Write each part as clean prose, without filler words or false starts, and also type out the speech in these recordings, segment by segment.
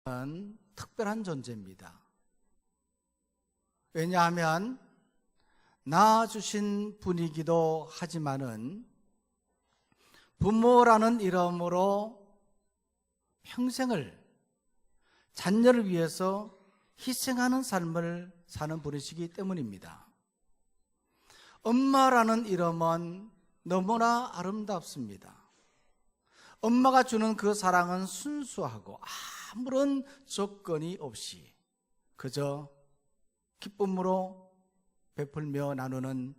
는 특별한 존재입니다. 왜냐하면 낳아주신 분이기도 하지만은 부모라는 이름으로 평생을 자녀를 위해서 희생하는 삶을 사는 분이시기 때문입니다. 엄마라는 이름은 너무나 아름답습니다. 엄마가 주는 그 사랑은 순수하고 아무런 조건이 없이 그저 기쁨으로 베풀며 나누는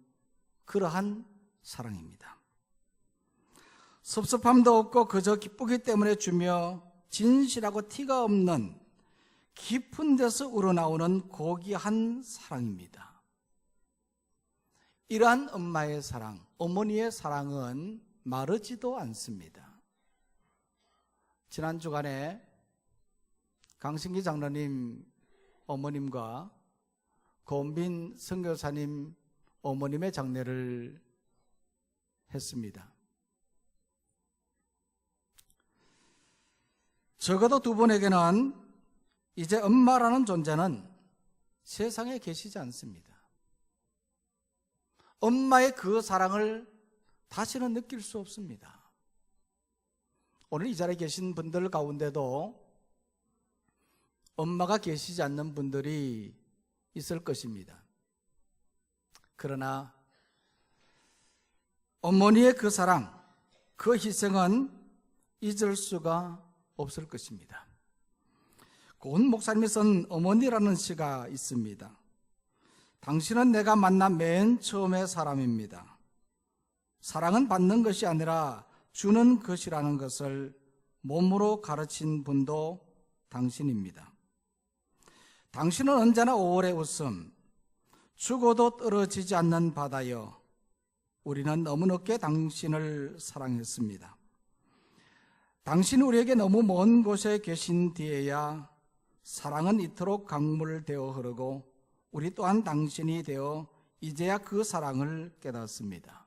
그러한 사랑입니다. 섭섭함도 없고 그저 기쁘기 때문에 주며 진실하고 티가 없는 깊은 데서 우러나오는 고귀한 사랑입니다. 이러한 엄마의 사랑, 어머니의 사랑은 마르지도 않습니다. 지난 주간에 강신기 장로님 어머님과 고은빈 선교사님 어머님의 장례를 했습니다. 적어도 두 분에게는 이제 엄마라는 존재는 세상에 계시지 않습니다. 엄마의 그 사랑을 다시는 느낄 수 없습니다. 오늘 이 자리에 계신 분들 가운데도 엄마가 계시지 않는 분들이 있을 것입니다. 그러나 어머니의 그 사랑, 그 희생은 잊을 수가 없을 것입니다. 고은 목사님이 쓴 어머니라는 시가 있습니다. 당신은 내가 만난 맨 처음의 사람입니다. 사랑은 받는 것이 아니라 주는 것이라는 것을 몸으로 가르친 분도 당신입니다. 당신은 언제나 5월의 웃음, 죽어도 떨어지지 않는 바다여 우리는 너무 늦게 당신을 사랑했습니다. 당신이 우리에게 너무 먼 곳에 계신 뒤에야 사랑은 이토록 강물되어 흐르고 우리 또한 당신이 되어 이제야 그 사랑을 깨닫습니다.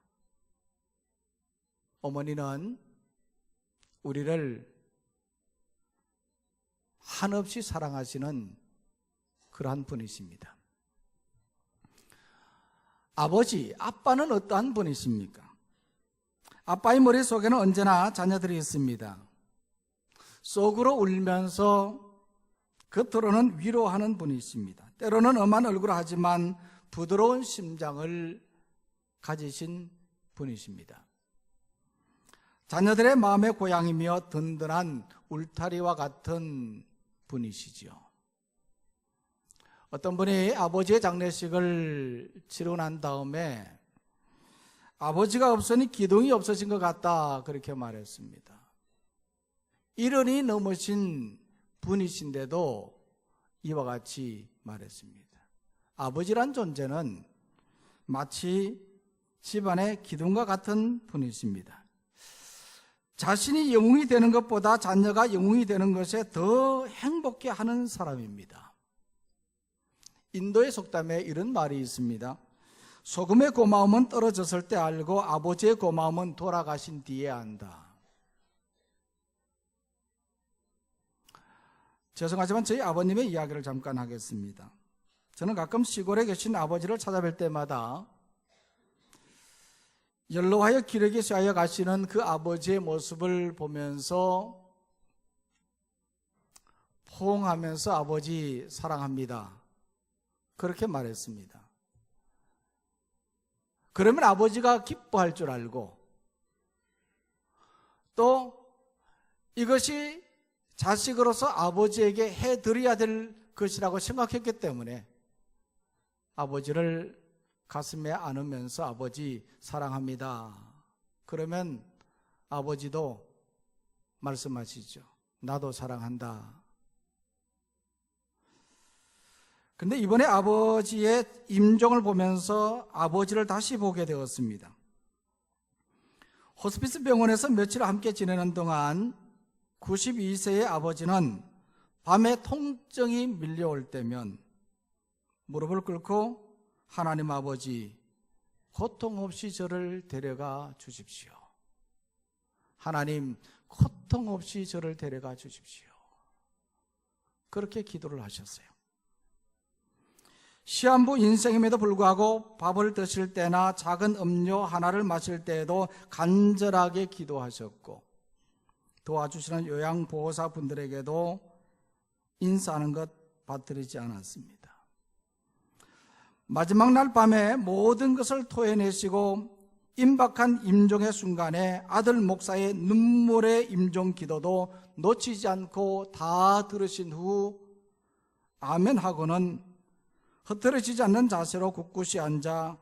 어머니는 우리를 한없이 사랑하시는 그러한 분이십니다. 아버지, 아빠는 어떠한 분이십니까? 아빠의 머릿속에는 언제나 자녀들이 있습니다. 속으로 울면서 겉으로는 위로하는 분이십니다. 때로는 엄한 얼굴을 하지만 부드러운 심장을 가지신 분이십니다. 자녀들의 마음의 고향이며 든든한 울타리와 같은 분이시죠. 어떤 분이 아버지의 장례식을 치르고 난 다음에 아버지가 없으니 기둥이 없어진 것 같다 그렇게 말했습니다. 70이 넘으신 분이신데도 이와 같이 말했습니다. 아버지란 존재는 마치 집안의 기둥과 같은 분이십니다. 자신이 영웅이 되는 것보다 자녀가 영웅이 되는 것에 더 행복해 하는 사람입니다. 인도의 속담에 이런 말이 있습니다. 소금의 고마움은 떨어졌을 때 알고 아버지의 고마움은 돌아가신 뒤에 안다. 죄송하지만 저희 아버님의 이야기를 잠깐 하겠습니다. 저는 가끔 시골에 계신 아버지를 찾아뵐 때마다 연로하여 기력이 쇠하여 가시는 그 아버지의 모습을 보면서 포옹하면서 아버지 사랑합니다 그렇게 말했습니다. 그러면 아버지가 기뻐할 줄 알고 또 이것이 자식으로서 아버지에게 해드려야 될 것이라고 생각했기 때문에 아버지를 가슴에 안으면서 아버지 사랑합니다. 그러면 아버지도 말씀하시죠. 나도 사랑한다. 그런데 이번에 아버지의 임종을 보면서 아버지를 다시 보게 되었습니다. 호스피스 병원에서 며칠 함께 지내는 동안 92세의 아버지는 밤에 통증이 밀려올 때면 무릎을 꿇고 하나님 아버지, 고통 없이 저를 데려가 주십시오. 하나님, 고통 없이 저를 데려가 주십시오. 그렇게 기도를 하셨어요. 시한부 인생임에도 불구하고 밥을 드실 때나 작은 음료 하나를 마실 때에도 간절하게 기도하셨고, 도와주시는 요양보호사 분들에게도 인사하는 것 받들이지 않았습니다. 마지막 날 밤에 모든 것을 토해내시고 임박한 임종의 순간에 아들 목사의 눈물의 임종 기도도 놓치지 않고 다 들으신 후 아멘 하고는 흐트러지지 않는 자세로 굳굳이 앉아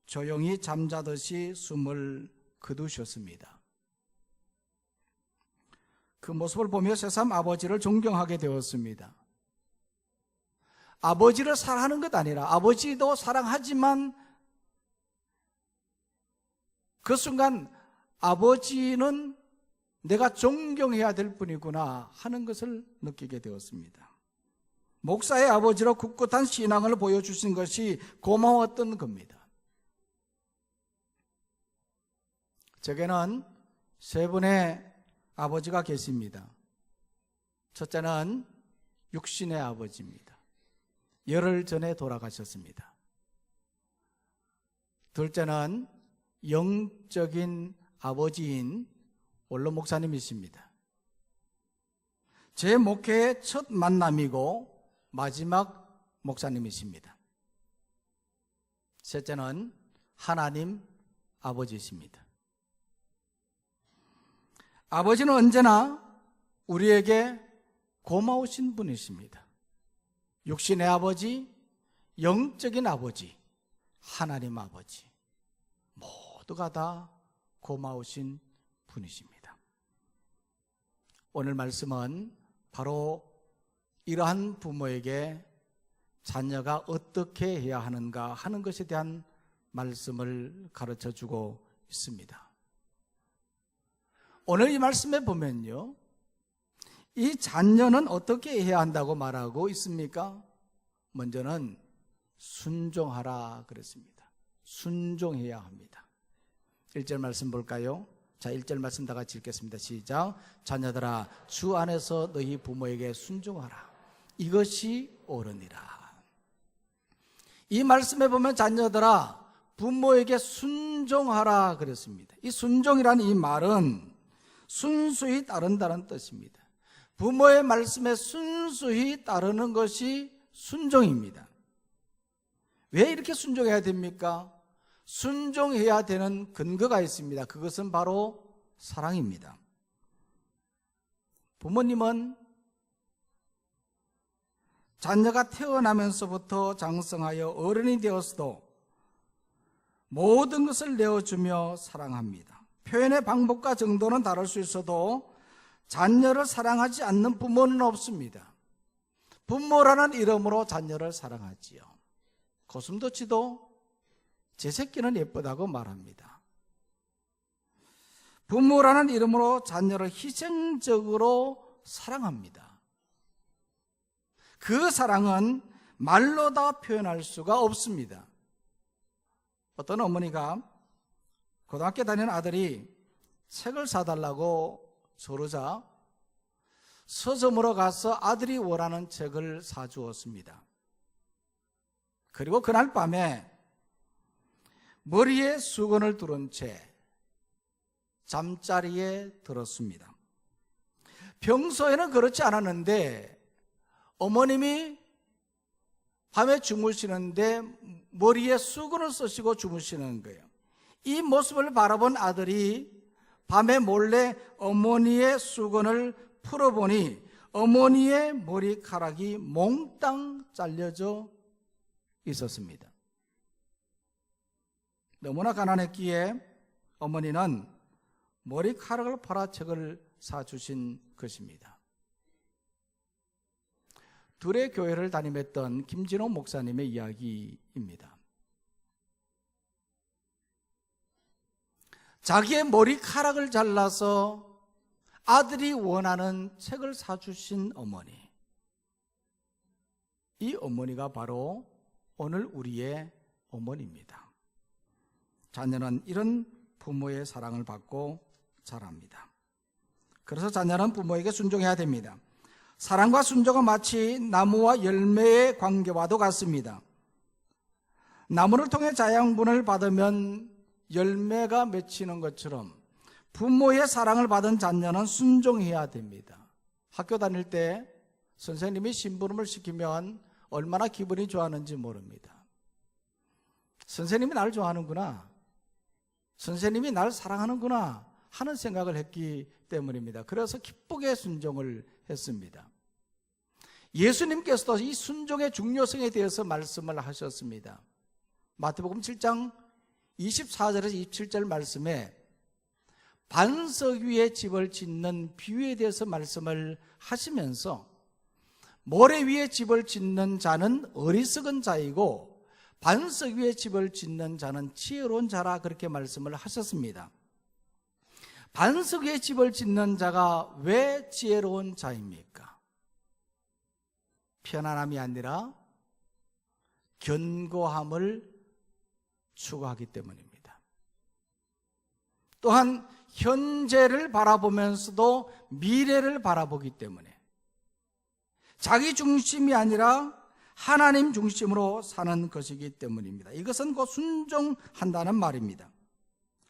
조용히 잠자듯이 숨을 거두셨습니다. 그 모습을 보며 새삼 아버지를 존경하게 되었습니다. 아버지를 사랑하는 것 아니라 아버지도 사랑하지만 그 순간 아버지는 내가 존경해야 될 분이구나 하는 것을 느끼게 되었습니다. 목사의 아버지로 굳굳한 신앙을 보여주신 것이 고마웠던 겁니다. 제게는 세 분의 아버지가 계십니다. 첫째는 육신의 아버지입니다. 열흘 전에 돌아가셨습니다. 둘째는 영적인 아버지인 원로 목사님이십니다. 제 목회의 첫 만남이고 마지막 목사님이십니다. 셋째는 하나님 아버지이십니다. 아버지는 언제나 우리에게 고마우신 분이십니다. 육신의 아버지, 영적인 아버지, 하나님 아버지, 모두가 다 고마우신 분이십니다. 오늘 말씀은 바로 이러한 부모에게 자녀가 어떻게 해야 하는가 하는 것에 대한 말씀을 가르쳐 주고 있습니다. 오늘 이 말씀에 보면요, 이 자녀는 어떻게 해야 한다고 말하고 있습니까? 먼저는 순종하라 그랬습니다. 순종해야 합니다. 1절 말씀 볼까요? 자, 1절 말씀 다 같이 읽겠습니다. 시작. 자녀들아, 주 안에서 너희 부모에게 순종하라. 이것이 옳으니라. 이 말씀에 보면 자녀들아, 부모에게 순종하라 그랬습니다. 이 순종이라는 이 말은 순수히 따른다는 뜻입니다. 부모의 말씀에 순수히 따르는 것이 순종입니다. 왜 이렇게 순종해야 됩니까? 순종해야 되는 근거가 있습니다. 그것은 바로 사랑입니다. 부모님은 자녀가 태어나면서부터 장성하여 어른이 되었어도 모든 것을 내어주며 사랑합니다. 표현의 방법과 정도는 다를 수 있어도 자녀를 사랑하지 않는 부모는 없습니다. 부모라는 이름으로 자녀를 사랑하지요. 고슴도치도 제 새끼는 예쁘다고 말합니다. 부모라는 이름으로 자녀를 희생적으로 사랑합니다. 그 사랑은 말로 다 표현할 수가 없습니다. 어떤 어머니가 고등학교 다니는 아들이 책을 사달라고 저러자 서점으로 가서 아들이 원하는 책을 사주었습니다. 그리고 그날 밤에 머리에 수건을 두른 채 잠자리에 들었습니다. 평소에는 그렇지 않았는데 어머님이 밤에 주무시는데 머리에 수건을 쓰시고 주무시는 거예요. 이 모습을 바라본 아들이 밤에 몰래 어머니의 수건을 풀어보니 어머니의 머리카락이 몽땅 잘려져 있었습니다. 너무나 가난했기에 어머니는 머리카락을 팔아 책을 사주신 것입니다. 둘의 교회를 담임했던 김진호 목사님의 이야기입니다. 자기의 머리카락을 잘라서 아들이 원하는 책을 사주신 어머니, 이 어머니가 바로 오늘 우리의 어머니입니다. 자녀는 이런 부모의 사랑을 받고 자랍니다. 그래서 자녀는 부모에게 순종해야 됩니다. 사랑과 순종은 마치 나무와 열매의 관계와도 같습니다. 나무를 통해 자양분을 받으면 열매가 맺히는 것처럼 부모의 사랑을 받은 자녀는 순종해야 됩니다. 학교 다닐 때 선생님이 심부름을 시키면 얼마나 기분이 좋았는지 모릅니다. 선생님이 나를 좋아하는구나, 선생님이 나를 사랑하는구나 하는 생각을 했기 때문입니다. 그래서 기쁘게 순종을 했습니다. 예수님께서도 이 순종의 중요성에 대해서 말씀을 하셨습니다. 마태복음 7장 24절에서 27절 말씀에 반석 위에 집을 짓는 비유에 대해서 말씀을 하시면서 모래 위에 집을 짓는 자는 어리석은 자이고 반석 위에 집을 짓는 자는 지혜로운 자라 그렇게 말씀을 하셨습니다. 반석 위에 집을 짓는 자가 왜 지혜로운 자입니까? 편안함이 아니라 견고함을 추구하기 때문입니다. 또한 현재를 바라보면서도 미래를 바라보기 때문에 자기 중심이 아니라 하나님 중심으로 사는 것이기 때문입니다. 이것은 곧 순종한다는 말입니다.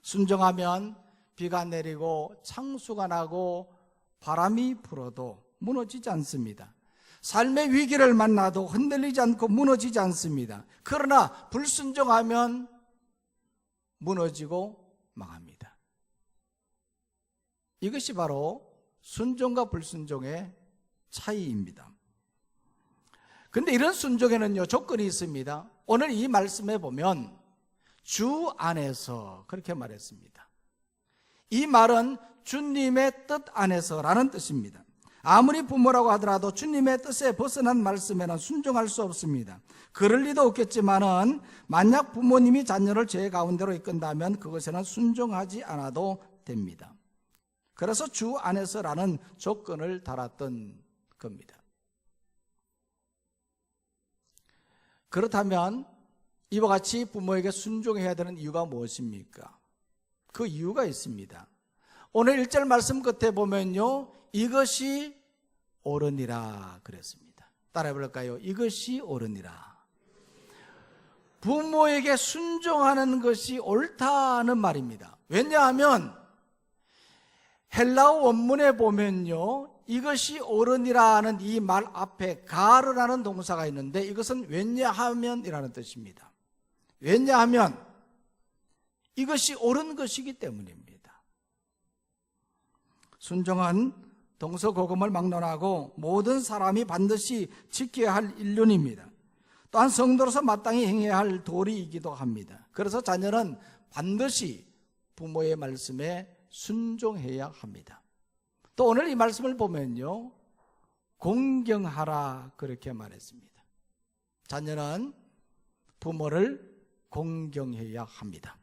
순종하면 비가 내리고 창수가 나고 바람이 불어도 무너지지 않습니다. 삶의 위기를 만나도 흔들리지 않고 무너지지 않습니다. 그러나 불순종하면 무너지고 망합니다. 이것이 바로 순종과 불순종의 차이입니다. 그런데 이런 순종에는요, 조건이 있습니다. 오늘 이 말씀에 보면 주 안에서 그렇게 말했습니다. 이 말은 주님의 뜻 안에서라는 뜻입니다. 아무리 부모라고 하더라도 주님의 뜻에 벗어난 말씀에는 순종할 수 없습니다. 그럴 리도 없겠지만은 만약 부모님이 자녀를 죄 가운데로 이끈다면 그것에는 순종하지 않아도 됩니다. 그래서 주 안에서라는 조건을 달았던 겁니다. 그렇다면 이와 같이 부모에게 순종해야 되는 이유가 무엇입니까? 그 이유가 있습니다. 오늘 1절 말씀 끝에 보면요, 이것이 옳으니라 그랬습니다. 따라해 볼까요? 이것이 옳으니라. 부모에게 순종하는 것이 옳다는 말입니다. 왜냐하면 헬라어 원문에 보면요, 이것이 옳으니라는 이 말 앞에 가르라는 동사가 있는데 이것은 왜냐하면이라는 뜻입니다. 왜냐하면 이것이 옳은 것이기 때문입니다. 순종은 동서고금을 막론하고 모든 사람이 반드시 지켜야 할 일륜입니다. 또한 성도로서 마땅히 행해야 할 도리이기도 합니다. 그래서 자녀는 반드시 부모의 말씀에 순종해야 합니다. 또 오늘 이 말씀을 보면요, 공경하라 그렇게 말했습니다. 자녀는 부모를 공경해야 합니다.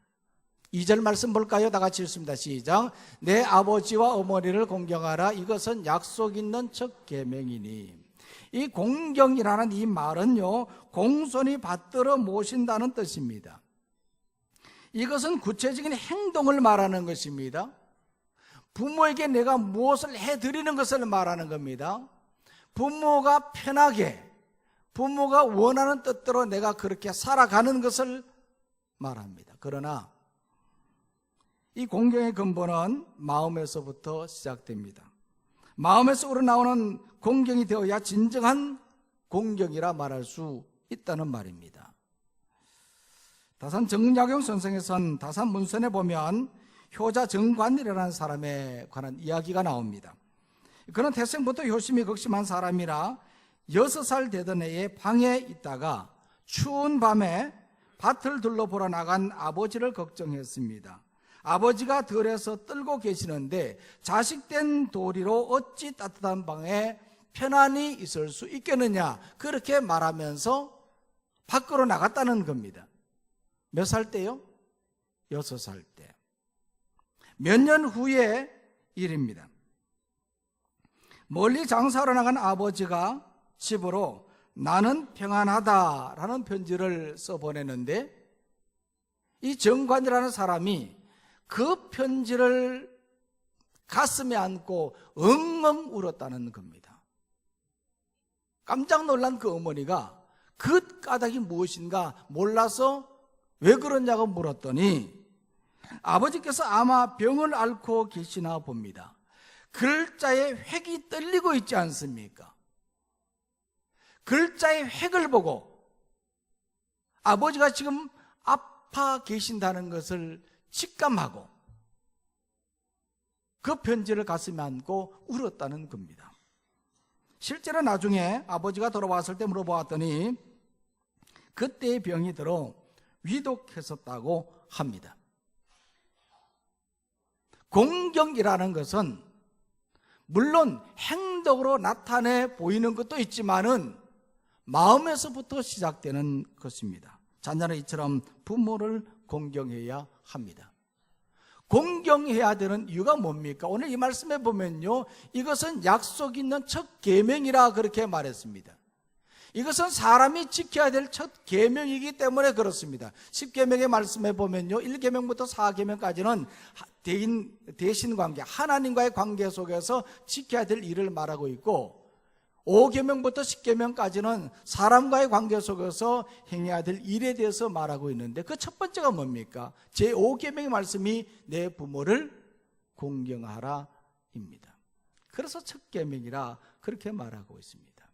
2절 말씀 볼까요? 다 같이 읽습니다. 시작. 내 아버지와 어머니를 공경하라. 이것은 약속 있는 첫 계명이니. 이 공경이라는 이 말은요, 공손히 받들어 모신다는 뜻입니다. 이것은 구체적인 행동을 말하는 것입니다. 부모에게 내가 무엇을 해드리는 것을 말하는 겁니다. 부모가 편하게, 부모가 원하는 뜻대로 내가 그렇게 살아가는 것을 말합니다. 그러나 이 공경의 근본은 마음에서부터 시작됩니다. 마음에서 우러나오는 공경이 되어야 진정한 공경이라 말할 수 있다는 말입니다. 다산 정약용 선생에선 다산 문선에 보면 효자 정관이라는 사람에 관한 이야기가 나옵니다. 그는 태생부터 효심이 극심한 사람이라 6살 되던 해에 방에 있다가 추운 밤에 밭을 둘러보러 나간 아버지를 걱정했습니다. 아버지가 들에서 떨고 계시는데 자식된 도리로 어찌 따뜻한 방에 편안히 있을 수 있겠느냐, 그렇게 말하면서 밖으로 나갔다는 겁니다. 몇 살 때요? 6살 때. 몇 년 후의 일입니다. 멀리 장사하러 나간 아버지가 집으로 나는 평안하다라는 편지를 써보내는데 이 정관이라는 사람이 그 편지를 가슴에 안고 엉엉 울었다는 겁니다. 깜짝 놀란 그 어머니가 그 까닭이 무엇인가 몰라서 왜 그러냐고 물었더니 아버지께서 아마 병을 앓고 계시나 봅니다. 글자에 획이 떨리고 있지 않습니까? 글자의 획을 보고 아버지가 지금 아파 계신다는 것을 직감하고 그 편지를 가슴에 안고 울었다는 겁니다. 실제로 나중에 아버지가 돌아왔을 때 물어보았더니 그때의 병이 들어 위독했었다고 합니다. 공경이라는 것은 물론 행동으로 나타내 보이는 것도 있지만은 마음에서부터 시작되는 것입니다. 자녀는 이처럼 부모를 공경해야 합니다. 공경해야 되는 이유가 뭡니까? 오늘 이 말씀에 보면요, 이것은 약속 있는 첫 계명이라 그렇게 말했습니다. 이것은 사람이 지켜야 될 첫 계명이기 때문에 그렇습니다. 10계명의 말씀에 보면요, 1계명부터 4계명까지는 대신 관계, 하나님과의 관계 속에서 지켜야 될 일을 말하고 있고 5계명부터 10계명까지는 사람과의 관계 속에서 행해야 될 일에 대해서 말하고 있는데 그 첫 번째가 뭡니까? 제5계명의 말씀이 내 부모를 공경하라 입니다. 그래서 첫 계명이라 그렇게 말하고 있습니다.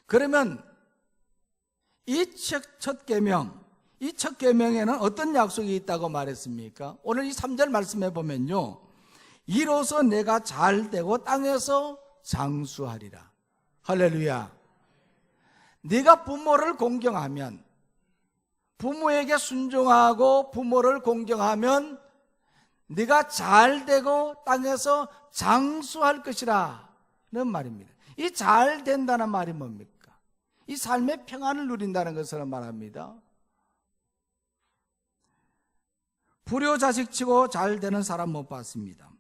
그러면 이 첫 계명, 이 첫 계명에는 어떤 약속이 있다고 말했습니까? 오늘 이 3절 말씀에 보면요, 이로써 내가 잘되고 땅에서 장수하리라. 할렐루야. 네가 부모를 공경하면, 부모에게 순종하고 부모를 공경하면 네가 잘되고 땅에서 장수할 것이라는 말입니다. 이 잘된다는 말이 뭡니까? 이 삶의 평안을 누린다는 것을 말합니다. 불효자식치고 잘되는 사람 못 봤습니다.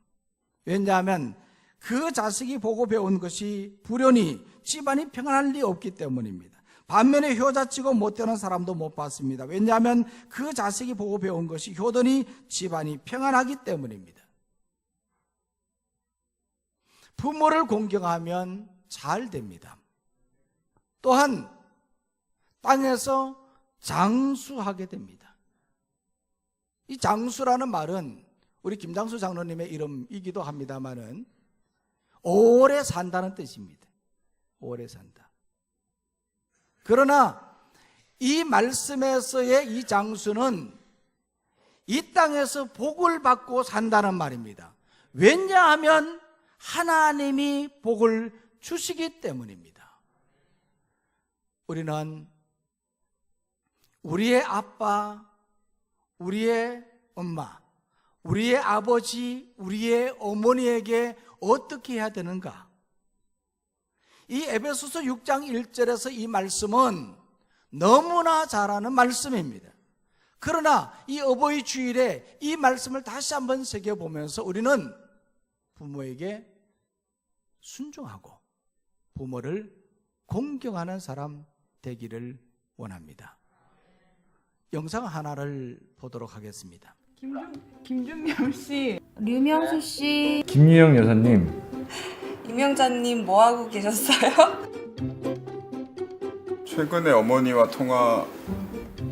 왜냐하면 그 자식이 보고 배운 것이 불효니 집안이 평안할 리 없기 때문입니다. 반면에 효자치고 못되는 사람도 못 봤습니다. 왜냐하면 그 자식이 보고 배운 것이 효도니 집안이 평안하기 때문입니다. 부모를 공경하면 잘 됩니다. 또한 땅에서 장수하게 됩니다. 이 장수라는 말은 우리 김장수 장로님의 이름이기도 합니다만은 오래 산다는 뜻입니다. 오래 산다. 그러나 이 말씀에서의 이 장수는 이 땅에서 복을 받고 산다는 말입니다. 왜냐하면 하나님이 복을 주시기 때문입니다. 우리는 우리의 아빠, 우리의 엄마, 우리의 아버지, 우리의 어머니에게 어떻게 해야 되는가? 이 에베소서 6장 1절에서 이 말씀은 너무나 잘 아는 말씀입니다. 그러나 이 어버이 주일에 이 말씀을 다시 한번 새겨보면서 우리는 부모에게 순종하고 부모를 공경하는 사람 되기를 원합니다. 영상 하나를 보도록 하겠습니다. 김준명 씨, 류명수 씨, 김유영 여사님, 이명자님 뭐 하고 계셨어요? 최근에 어머니와 통화.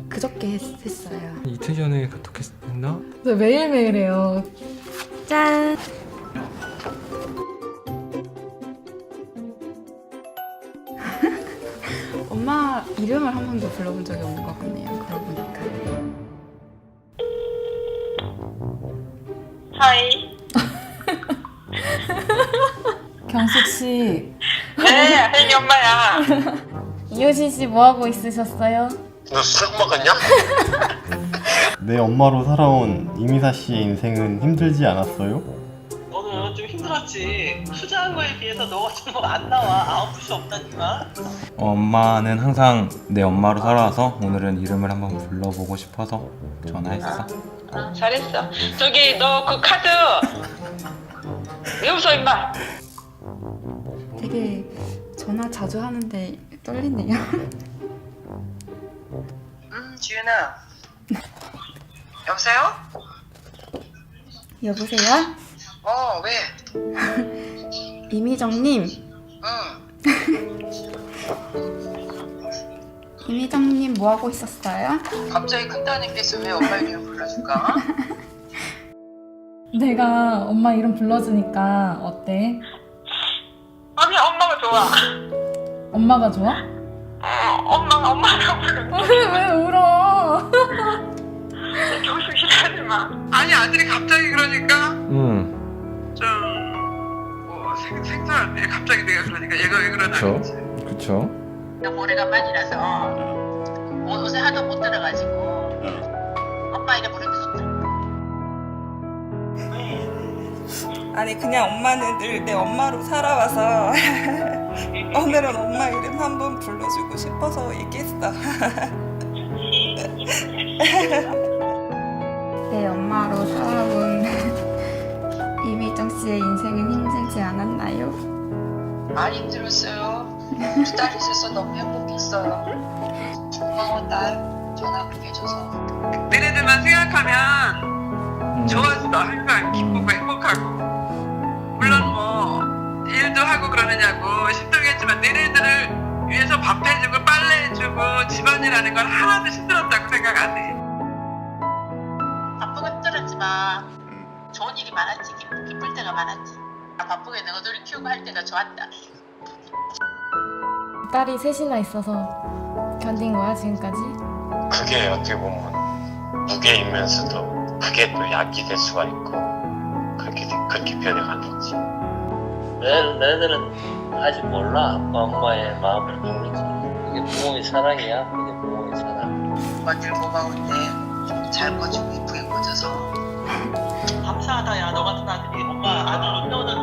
그저께 했어요. 이틀 전에 카톡했나? 저 매일매일 해요. 짠! 엄마 이름을 한 번도 불러본 적이 없는 것 같네요. 그러고 보니까. 하이. 경숙 씨, 네, 혜인이 엄마야. 이효진 씨 뭐 하고 있으셨어요? 너 술 먹었냐? 내 엄마로 살아온 이미사 씨의 인생은 힘들지 않았어요? 너는 좀 힘들었지. 투자한 거에 비해서 너가 좀 안 나와. 아웃풋이 없다니까. 엄마는 항상 내 엄마로 살아와서 오늘은 이름을 한번 불러보고 싶어서 전화했어. 잘했어. 저기 너 그 카드 왜 웃어 임마? 되게 전화 자주 하는데 떨리네요. 지윤아. 여보세요? 여보세요? 왜? 이미정님, 응. 임 회장님 뭐 하고 있었어요? 갑자기 큰따님께서 왜 엄마 이름 불러줄까? 내가 엄마 이름 불러주니까 어때? 아니 엄마가 좋아. 엄마가 좋아? 엄마가 불러. 왜 울어? 계속 일하지 마. 아니 아들이 갑자기 그러니까 좀뭐 생소한데 갑자기 내가 그러니까 얘가 왜 그러나 그치. 그쵸. 오래간만이라서 옷에 하도 못 들어가지고 엄마 이름 부르기 좋다. 아니 그냥 엄마는 늘 내 엄마로 살아와서 오늘은 엄마 이름 한번 불러주고 싶어서 얘기했어. 내 엄마로 살아온 이미정 씨의 인생은 힘들지 않았나요? 많이 힘들었어요. 두 딸 있어서 너무 행복했어요. 고마워 딸 전화 그렇게 해줘서. 너네들만 생각하면 좋았어. 항상 기쁘고 행복하고. 물론 뭐 일도 하고 그러느냐고 힘들겠지만 너네들을 위해서 밥 해주고 빨래 해주고 집안일 하는 건 하나도 힘들었다고 생각 안 해. 바쁘고 힘들었지만 좋은 일이 많았지. 기쁠 때가 많았지. 바쁘게 너희들 키우고 할 때가 좋았다. 딸이 셋이나 있어서 견딘 거야 지금까지? 그게 어떻게 보면 무게이면서도 그게 또 약이 될 수가 있고 그렇게 변해가는 거지. 너희들은 아직 몰라. 아빠 엄마의 마음을 모르지. 그게 부모의 사랑이야. 그게 부모의 사랑. 엄마들 고마운데 잘 커주고 이쁘게 커져서 감사하다 야 너 같은 아들이 엄마 아들로 태어나서.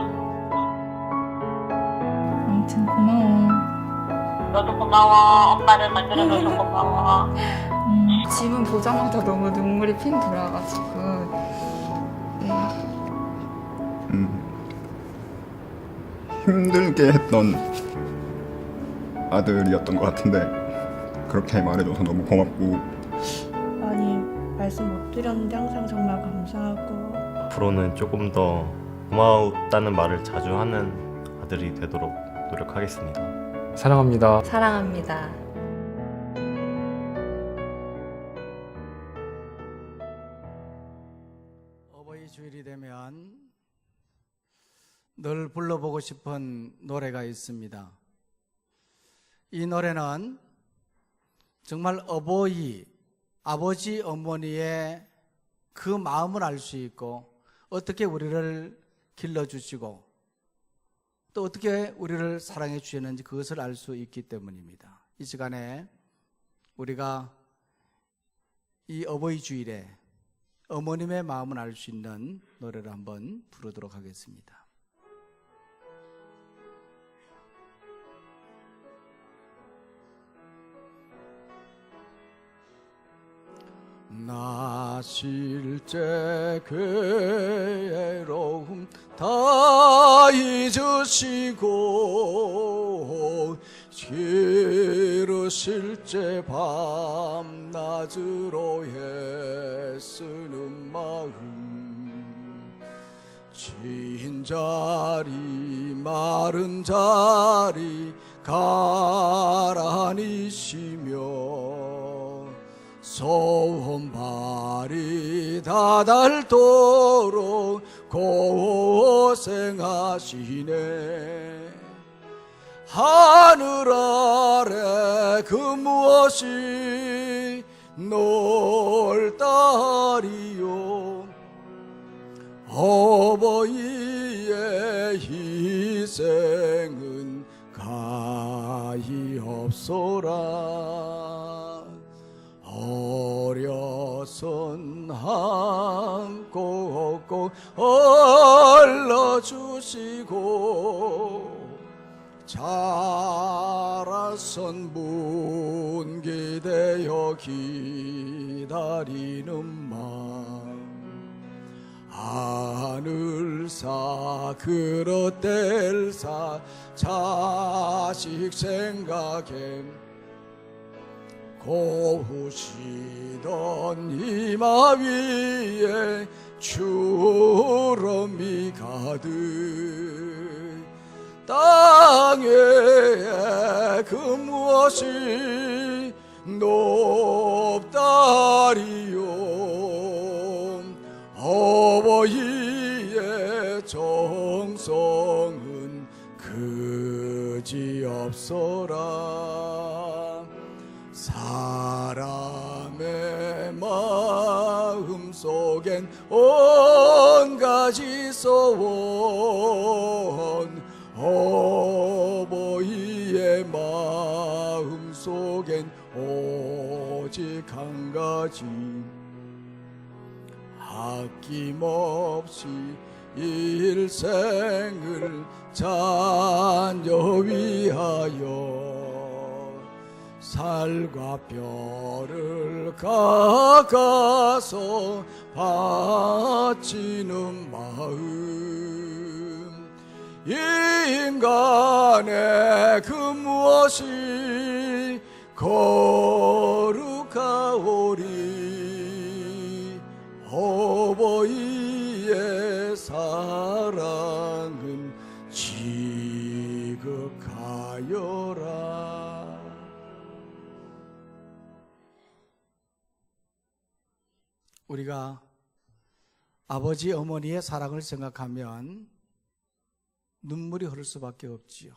아무튼 고마워. 너도 고마워. 엄마를 만들어줘서 고마워. 지문 보자마자 너무 눈물이 핑 돌아가지고 네. 힘들게 했던 아들이었던 것 같은데 그렇게 말해줘서 너무 고맙고 많이 말씀 못 드렸는데 항상 정말 감사하고 앞으로는 조금 더 고마웠다는 말을 자주 하는 아들이 되도록 노력하겠습니다. 사랑합니다. 사랑합니다. 어버이 주일이 되면 늘 불러보고 싶은 노래가 있습니다. 이 노래는 정말 아버지, 어머니의 그 마음을 알 수 있고 어떻게 우리를 길러주시고 또 어떻게 우리를 사랑해 주셨는지 그것을 알 수 있기 때문입니다. 이 시간에 우리가 이 어버이 주일에 어머님의 마음을 알 수 있는 노래를 한번 부르도록 하겠습니다. 나 실제 괴로움 다 잊으시고 기르실제 밤낮으로 애쓰는 마음 진 자리 마른 자리 가라니시며 손발이 다 닳도록 고생하시네 하늘 아래 그 무엇이 놀다리요 어버이의 희생은 가히 없소라 어려선 한고 없고 얼러주시고 자라선 문기되어 기다리는 마음 하늘사 그릇될사 자식 생각에 고우시던 이마 위에 주름이 가득 땅에 그 무엇이 높다리요 어버이의 정성은 그지없어라 사람의 마음 속엔 온가지 소원 어버이의 마음 속엔 오직 한 가지 아낌없이 일생을 자녀 위하여 살과 별을 가까서 바치는 마음 인간의 그 무엇이 거룩하오리 어버이의 사랑은 지극하여라. 우리가 아버지 어머니의 사랑을 생각하면 눈물이 흐를 수밖에 없지요.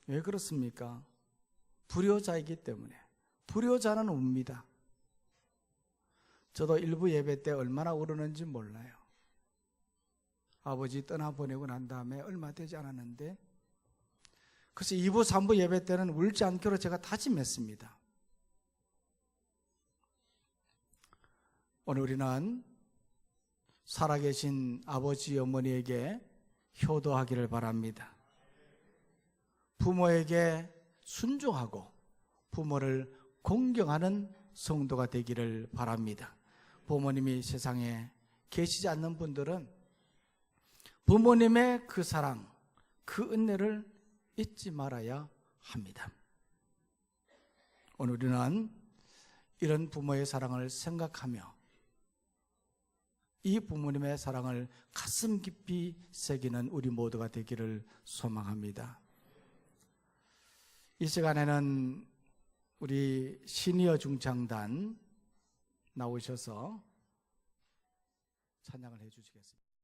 왜 그렇습니까? 불효자이기 때문에. 불효자는 웁니다. 저도 일부 예배 때 얼마나 울었는지 몰라요. 아버지 떠나보내고 난 다음에 얼마 되지 않았는데 그래서 2부 3부 예배 때는 울지 않기로 제가 다짐했습니다. 오늘 우리는 살아계신 아버지 어머니에게 효도하기를 바랍니다. 부모에게 순종하고 부모를 공경하는 성도가 되기를 바랍니다. 부모님이 세상에 계시지 않는 분들은 부모님의 그 사랑, 그 은혜를 잊지 말아야 합니다. 오늘 우리는 이런 부모의 사랑을 생각하며 이 부모님의 사랑을 가슴 깊이 새기는 우리 모두가 되기를 소망합니다. 이 시간에는 우리 시니어 중창단 나오셔서 찬양을 해 주시겠습니다.